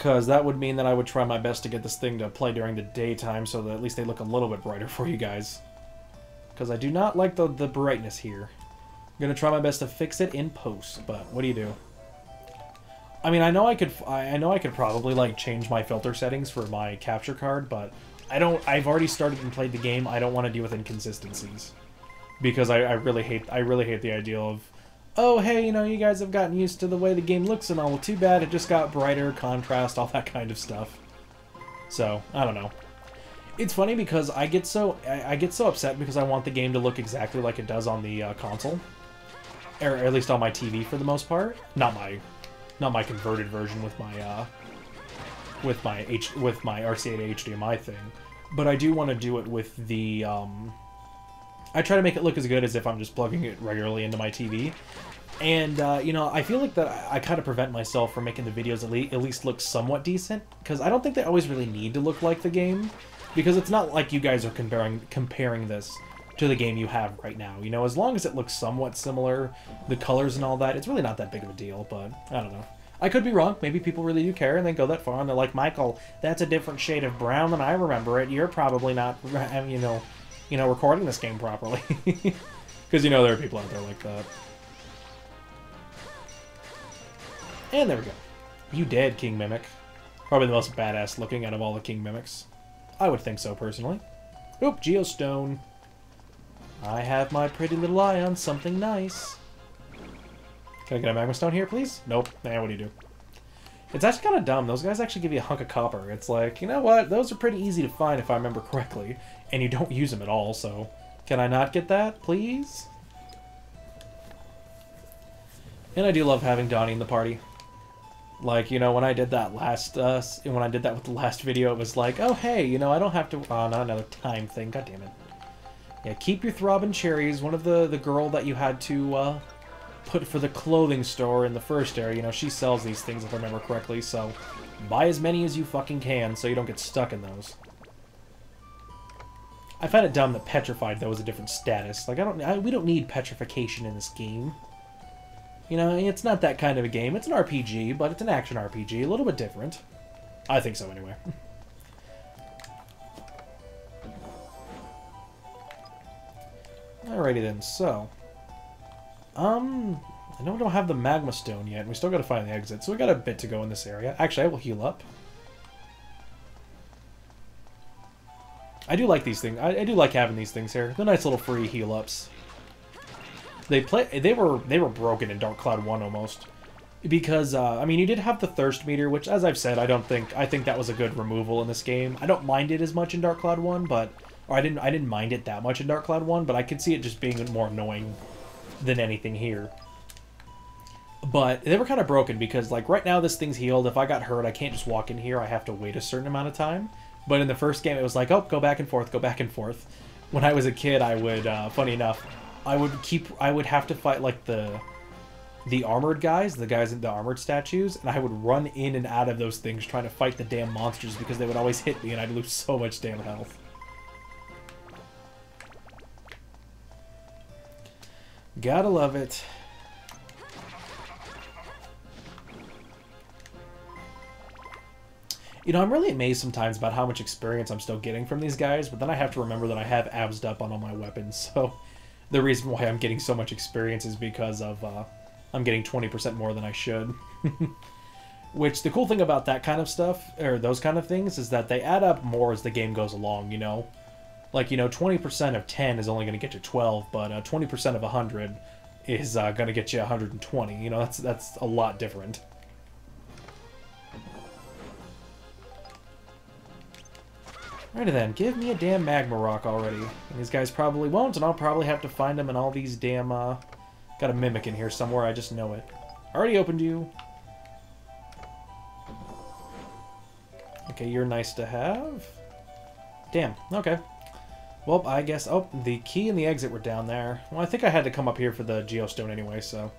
Because that would mean that I would try my best to get this thing to play during the daytime so that at least they look a little bit brighter for you guys. Because I do not like the brightness here. I'm going to try my best to fix it in post, but what do you do? I mean, I know I could probably, like, change my filter settings for my capture card, but I've already started and played the game. I don't want to deal with inconsistencies. Because I really hate the idea of, oh, hey, you know, you guys have gotten used to the way the game looks and all. Well, too bad, it just got brighter, contrast, all that kind of stuff. So, I don't know. It's funny because I get so upset because I want the game to look exactly like it does on the console. Or at least on my TV for the most part. Not my converted version with my RCA to HDMI thing. But I do want to do it with the I try to make it look as good as if I'm just plugging it regularly into my TV. And, you know, I feel like that I kind of prevent myself from making the videos at least look somewhat decent, because I don't think they always really need to look like the game, because it's not like you guys are comparing this to the game you have right now. You know, as long as it looks somewhat similar, the colors and all that, it's really not that big of a deal, but I don't know. I could be wrong. Maybe people really do care, and they go that far, and they're like, Michael, that's a different shade of brown than I remember it. You're probably not, you know, recording this game properly. Because, you know, there are people out there like that. And there we go. You dead, King Mimic. Probably the most badass looking out of all the King Mimics. I would think so, personally. Oop, Geostone. I have my pretty little eye on something nice. Can I get a magma stone here, please? Nope. Nah, what do you do? It's actually kind of dumb. Those guys actually give you a hunk of copper. It's like, you know what? Those are pretty easy to find if I remember correctly. And you don't use them at all, so... Can I not get that, please? And I do love having Donnie in the party. Like, you know, when I did that with the last video, it was like, oh, hey, you know, I don't have to... Oh, not another time thing. God damn it. Yeah, keep your throbbing cherries. One of the girl that you had to, put for the clothing store in the first area, you know, she sells these things, if I remember correctly, so buy as many as you fucking can so you don't get stuck in those. I find it dumb that petrified, though, is a different status. Like, we don't need petrification in this game. You know, it's not that kind of a game. It's an RPG, but it's an action RPG. A little bit different. I think so, anyway. Alrighty then, so... I know we don't have the magma stone yet, and we still gotta find the exit, so we got a bit to go in this area. Actually, I will heal up. I do like these things. I do like having these things here. They're nice little free heal ups. They were broken in Dark Cloud 1 almost. Because, I mean, you did have the thirst meter, which, as I've said, I think that was a good removal in this game. I don't mind it as much in Dark Cloud 1, but... Or I didn't mind it that much in Dark Cloud 1, but I could see it just being more annoying than anything here. But they were kind of broken because, like, right now this thing's healed. If I got hurt, I can't just walk in here. I have to wait a certain amount of time. But in the first game, it was like, oh, go back and forth, go back and forth. When I was a kid, I would, funny enough, I would have to fight, like, the armored guys, the guys in the armored statues, and I would run in and out of those things trying to fight the damn monsters because they would always hit me and I'd lose so much damn health. Gotta love it. You know, I'm really amazed sometimes about how much experience I'm still getting from these guys, but then I have to remember that I have absed up on all my weapons, so the reason why I'm getting so much experience is because of, I'm getting 20% more than I should. Which, the cool thing about that kind of stuff, or those kind of things, is that they add up more as the game goes along, you know? Like, you know, 20% of 10 is only going to get you 12, but 20% of 100 is going to get you 120. You know, that's a lot different. Alrighty then, give me a damn magma rock already. And these guys probably won't, and I'll probably have to find them in all these damn, got a mimic in here somewhere, I just know it. Already opened you. Okay, you're nice to have. Damn, okay. Well, I guess... Oh, the key and the exit were down there. Well, I think I had to come up here for the geostone anyway, so...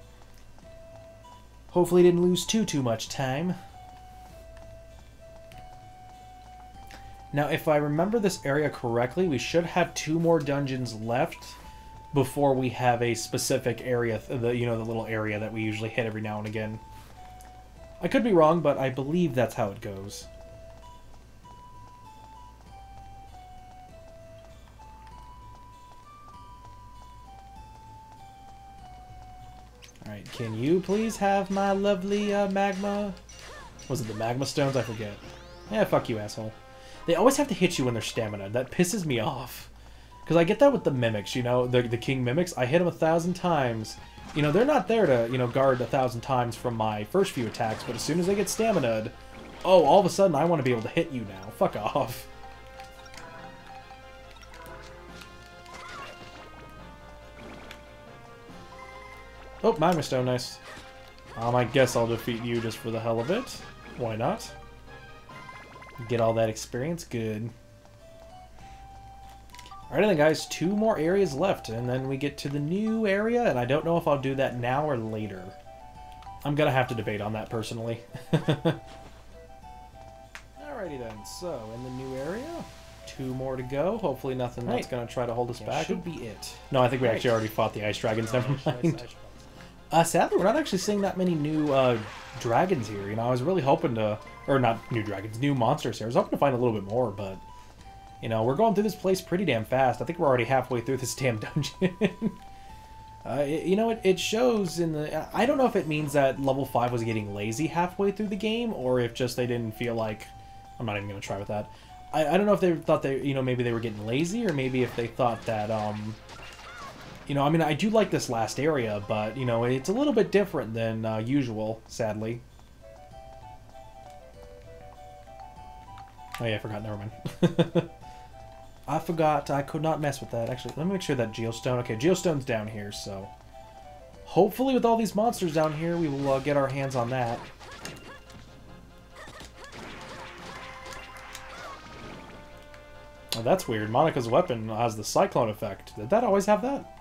Hopefully didn't lose too much time. Now, if I remember this area correctly, we should have 2 more dungeons left before we have a specific area, you know, the little area that we usually hit every now and again. I could be wrong, but I believe that's how it goes. Alright, can you please have my lovely magma? Was it the magma stones? I forget. Yeah, fuck you, asshole. They always have to hit you when they're stamina. That pisses me off. Because I get that with the mimics, you know, the king mimics. I hit them 1,000 times. You know, they're not there to, you know, guard 1,000 times from my first few attacks, but as soon as they get stamina'd, oh, all of a sudden I want to be able to hit you now. Fuck off. Oh, magma stone, nice. I guess I'll defeat you just for the hell of it. Why not? Get all that experience, good. Alright then guys, 2 more areas left, and then we get to the new area, and I don't know if I'll do that now or later. I'm gonna have to debate on that personally. Alrighty then, so in the new area, 2 more to go. Hopefully nothing that's gonna try to hold us back. Should be it. No, I think we actually already fought the ice dragons, never mind. Sadly, we're not actually seeing that many new dragons here. You know, I was really hoping to... Or not new dragons, new monsters here. I was hoping to find a little bit more, but... You know, we're going through this place pretty damn fast. I think we're already halfway through this damn dungeon. You know, it shows in the... I don't know if it means that level 5 was getting lazy halfway through the game, or if just they didn't feel like... I'm not even going to try with that. I don't know if they thought they... You know, maybe they were getting lazy, or maybe if they thought that... You know, I mean, I do like this last area, but, you know, it's a little bit different than usual, sadly. Oh yeah, I forgot, never mind. I forgot, I could not mess with that. Actually, let me make sure that geostone... Okay, geostone's down here, so... Hopefully with all these monsters down here, we will get our hands on that. Oh, that's weird. Monica's weapon has the cyclone effect. Did that always have that?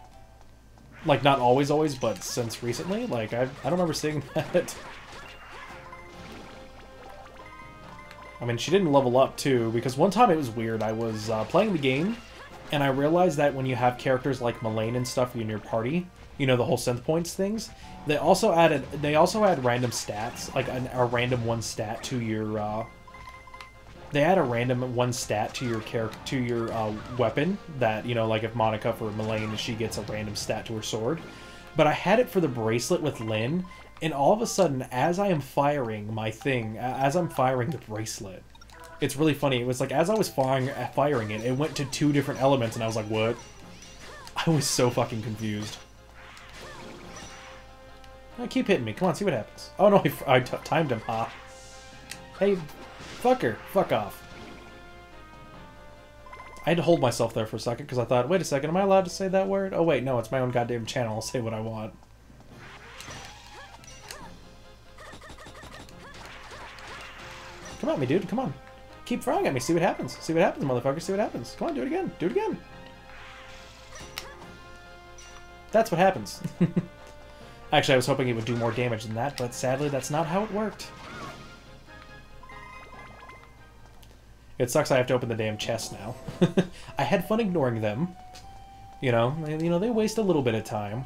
Like, not always, but since recently? Like, I don't remember seeing that. I mean, she didn't level up, too, because one time it was weird. I was playing the game, and I realized that when you have characters like Mullane and stuff in your party, you know, the whole synth points things, they also add random stats, like a random 1 stat to your, they add a random 1 stat to your character, to your weapon, that, you know, like if Monica for Mullane, she gets a random stat to her sword. But I had it for the bracelet with Lynn, and all of a sudden, as I am firing my thing, as I'm firing the bracelet, it's really funny. It was like, as I was firing it, it went to 2 different elements, and I was like, what? I was so fucking confused. Keep hitting me. Come on, see what happens. Oh no, I timed him. Ha. Hey, fucker. Fuck off. I had to hold myself there for a second, because I thought, wait a second, am I allowed to say that word? Oh wait, no, it's my own goddamn channel. I'll say what I want. Come at me, dude. Come on. Keep throwing at me. See what happens. See what happens, motherfucker. See what happens. Come on, do it again. Do it again. That's what happens. Actually, I was hoping it would do more damage than that, but sadly, that's not how it worked. It sucks I have to open the damn chest now. I had fun ignoring them. You know, they waste a little bit of time.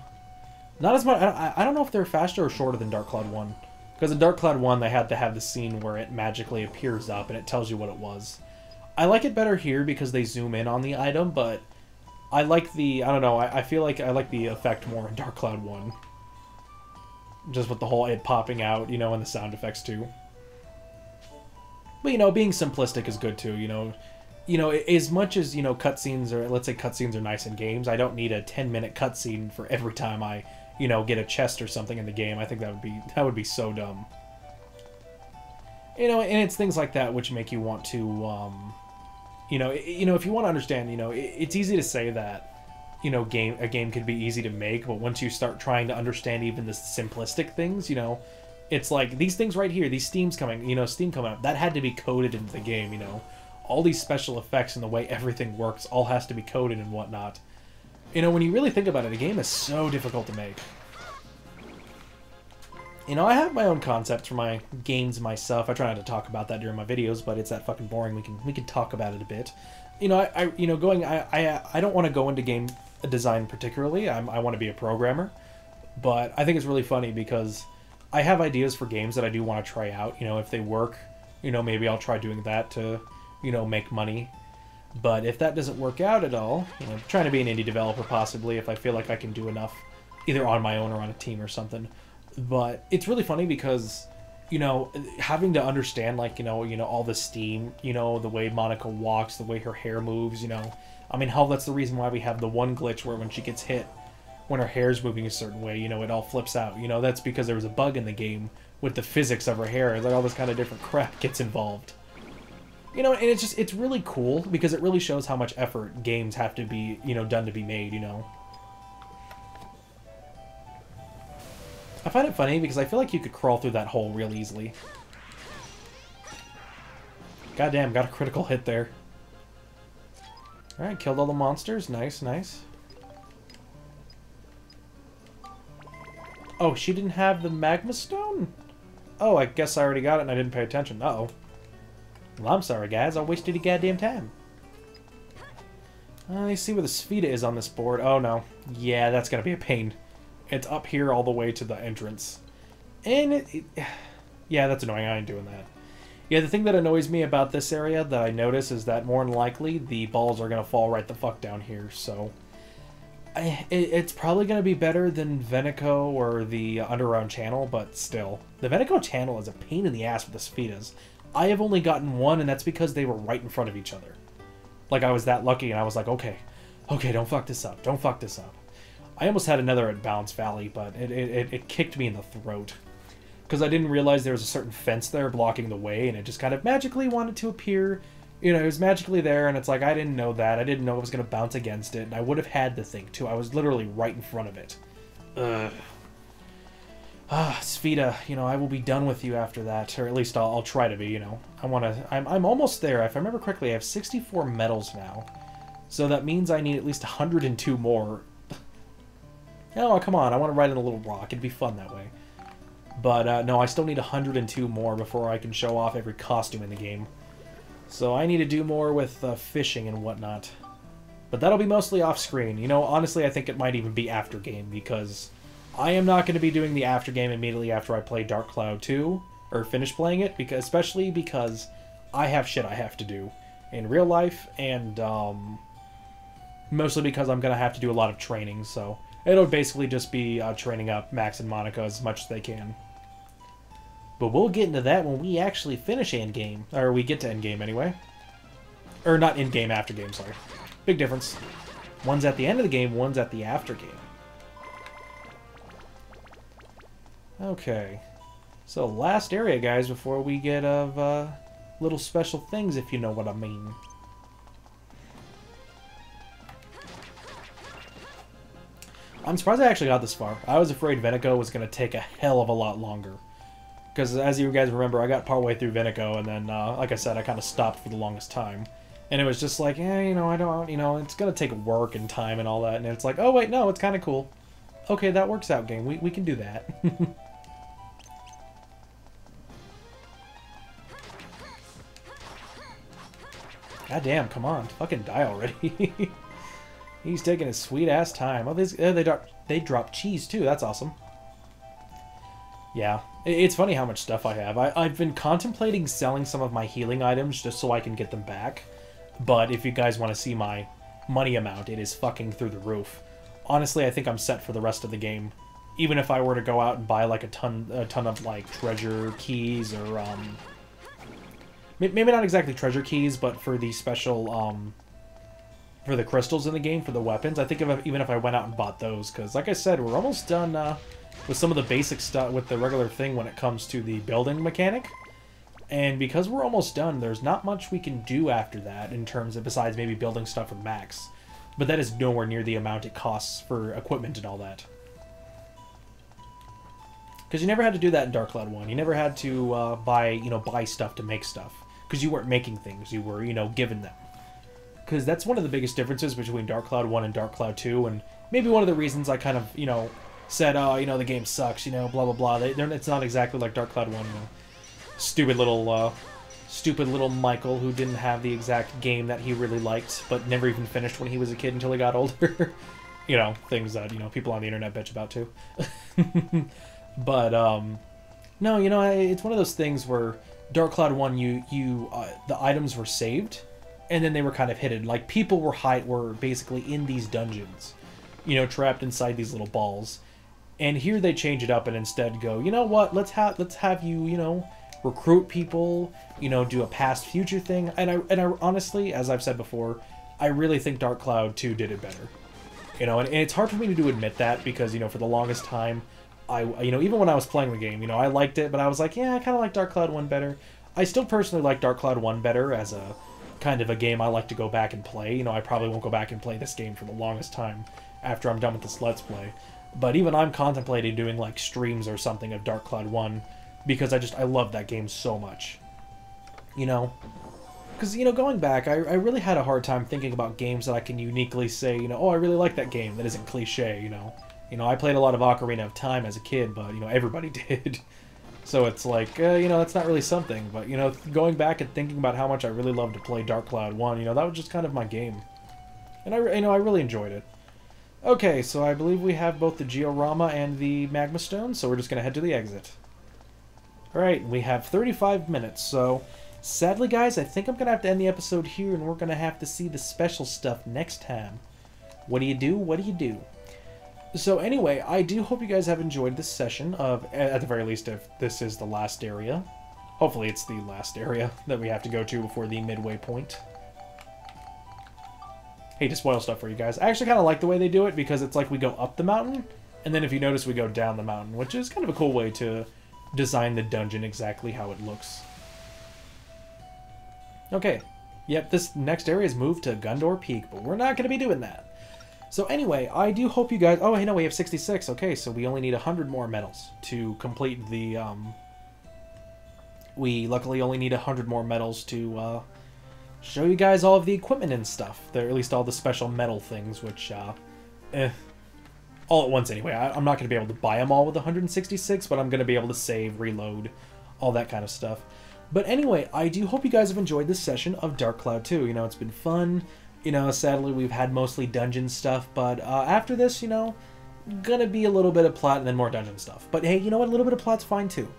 Not as much... I don't know if they're faster or shorter than Dark Cloud 1. Because in Dark Cloud 1, they had to have the scene where it magically appears up and it tells you what it was. I like it better here because they zoom in on the item, but I like the... I don't know, I feel like I like the effect more in Dark Cloud 1. Just with the whole it popping out, you know, and the sound effects too. But, you know, being simplistic is good too, you know. You know, as much as, you know, cutscenes or, let's say cutscenes are nice in games, I don't need a 10-minute cutscene for every time I... you know, get a chest or something in the game. I think that would be so dumb. You know, and it's things like that which make you want to, you know, if you want to understand, you know, it's easy to say that, you know, a game could be easy to make, but once you start trying to understand even the simplistic things, you know, it's like these things right here, these Steam coming up, that had to be coded into the game, you know. All these special effects and the way everything works all has to be coded and whatnot. You know, when you really think about it, a game is so difficult to make. You know, I have my own concepts for my games myself. I try not to talk about that during my videos, but it's that fucking boring. We can talk about it a bit. You know, I don't want to go into game design particularly. I want to be a programmer, but I think it's really funny because I have ideas for games that I do want to try out. You know, if they work, you know, maybe I'll try doing that to, you know, make money. But if that doesn't work out at all, you know, trying to be an indie developer possibly if I feel like I can do enough, either on my own or on a team or something. But it's really funny because, you know, having to understand, like, you know, all the steam, you know, the way Monica walks, the way her hair moves, you know. I mean, hell, that's the reason why we have the one glitch where when she gets hit, when her hair's moving a certain way, you know, it all flips out. You know, that's because there was a bug in the game with the physics of her hair. It's like all this kind of different crap gets involved. You know, and it's really cool because it really shows how much effort games have to be, you know, done to be made, you know. I find it funny because I feel like you could crawl through that hole real easily. Goddamn, got a critical hit there. Alright, killed all the monsters. Nice, nice. Oh, she didn't have the magma stone? Oh, I guess I already got it and I didn't pay attention. Uh-oh. Well, I'm sorry, guys. I wasted your goddamn time. Let me see where the Spheda is on this board. Oh, no. Yeah, that's gonna be a pain. It's up here all the way to the entrance. And yeah, that's annoying. I ain't doing that. Yeah, the thing that annoys me about this area that I notice is that more than likely the balls are gonna fall right the fuck down here, so... it's probably going to be better than Venico or the Underground Channel, but still. The Venico Channel is a pain in the ass with the Sphedas. I have only gotten one, and that's because they were right in front of each other. Like, I was that lucky, and I was like, okay, don't fuck this up, don't fuck this up. I almost had another at Balance Valley, but it kicked me in the throat. Because I didn't realize there was a certain fence there blocking the way, and it just kind of magically wanted to appear. You know, it was magically there, and it's like, I didn't know that. I didn't know it was going to bounce against it, and I would have had the thing, too. I was literally right in front of it. Ugh. Spheda, you know, I will be done with you after that, or at least I'll try to be, you know. I'm almost there. If I remember correctly, I have 64 medals now. So that means I need at least 102 more. Oh, come on, I want to ride in a little rock. It'd be fun that way. But, no, I still need 102 more before I can show off every costume in the game. So I need to do more with fishing and whatnot. But that'll be mostly off-screen. You know, honestly, I think it might even be after-game, because I am not going to be doing the after-game immediately after I play Dark Cloud 2, or finish playing it, especially because I have shit I have to do in real life, and mostly because I'm going to have to do a lot of training, so it'll basically just be training up Max and Monica as much as they can. But we'll get into that when we actually finish endgame. Or we get to endgame anyway. Or not endgame, after game, sorry. Big difference. One's at the end of the game, one's at the after game. Okay. So last area, guys, before we get of little special things, if you know what I mean. I'm surprised I actually got this far. I was afraid Venico was going to take a hell of a lot longer. Because, as you guys remember, I got partway through Venico, and then, like I said, I kind of stopped for the longest time. And it was just like, you know, I don't, you know, it's going to take work and time and all that. And it's like, oh, wait, no, it's kind of cool. Okay, that works out, game. We can do that. God damn, come on. Fucking die already. He's taking his sweet-ass time. Oh, they drop cheese, too. That's awesome. Yeah, it's funny how much stuff I have. I've been contemplating selling some of my healing items just so I can get them back. But if you guys want to see my money amount, it is fucking through the roof. Honestly, I think I'm set for the rest of the game. Even if I were to go out and buy like a ton of like treasure keys or maybe not exactly treasure keys, but for the special for the crystals in the game for the weapons. I think even if I went out and bought those, because like I said, we're almost done with some of the basic stuff with the regular thing when it comes to the building mechanic. And because we're almost done, there's not much we can do after that in terms of, besides maybe building stuff with Max. But that is nowhere near the amount it costs for equipment and all that. Because you never had to do that in Dark Cloud 1. You never had to buy stuff to make stuff. Because you weren't making things, you were, given them. Because that's one of the biggest differences between Dark Cloud 1 and Dark Cloud 2, and maybe one of the reasons I kind of, said, oh, the game sucks, blah, blah, blah. It's not exactly like Dark Cloud 1, Stupid little Michael who didn't have the exact game that he really liked, but never even finished when he was a kid until he got older. Things that, people on the internet bitch about too. But, No, you know, it's one of those things where Dark Cloud 1, the items were saved, and then they were kind of hidden. Like, people were basically in these dungeons, you know, trapped inside these little balls. And here they change it up and instead go, you know what, let's have you, you know, recruit people, you know, do a past future thing. And I honestly, as I've said before, I really think Dark Cloud 2 did it better. You know, and it's hard for me to admit that because, you know, for the longest time, you know, even when I was playing the game, you know, I liked it, but I was like, yeah, I kind of like Dark Cloud 1 better. I still personally like Dark Cloud 1 better as a kind of a game I like to go back and play. You know, I probably won't go back and play this game for the longest time after I'm done with this Let's Play. But even I'm contemplating doing, like, streams or something of Dark Cloud 1 because I love that game so much. You know? Because, you know, going back, I really had a hard time thinking about games that I can uniquely say, you know, oh, I really like that game that isn't cliche, you know? You know, I played a lot of Ocarina of Time as a kid, but, you know, everybody did. So it's like, you know, that's not really something. But, you know, going back and thinking about how much I really loved to play Dark Cloud 1, you know, that was just kind of my game. And, you know, I really enjoyed it. Okay, so I believe we have both the Georama and the Magma Stone, so we're just going to head to the exit. Alright, we have 35 minutes, so sadly, guys, I think I'm going to have to end the episode here, and we're going to have to see the special stuff next time. What do you do? What do you do? So anyway, I do hope you guys have enjoyed this session of, at the very least, if this is the last area. Hopefully it's the last area that we have to go to before the midway point. Hate to spoil stuff for you guys. I actually kind of like the way they do it because it's like we go up the mountain, and then if you notice we go down the mountain, which is kind of a cool way to design the dungeon exactly how it looks. Okay, yep, this next area is moved to Gundor Peak, but we're not going to be doing that. So anyway, I do hope you guys... Oh, hey, no, we have 66. Okay, so we only need 100 more medals to complete the... We luckily only need 100 more medals to show you guys all of the equipment and stuff. Or at least all the special medal things, which, all at once anyway. I'm not going to be able to buy them all with 166, but I'm going to be able to save, reload, all that kind of stuff. But anyway, I do hope you guys have enjoyed this session of Dark Cloud 2. You know, it's been fun. You know, sadly, we've had mostly dungeon stuff, but after this, you know, gonna be a little bit of plot and then more dungeon stuff. But hey, you know what? A little bit of plot's fine, too.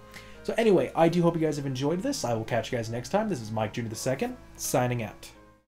So anyway, I do hope you guys have enjoyed this. I will catch you guys next time. This is Mike Jr. II, signing out.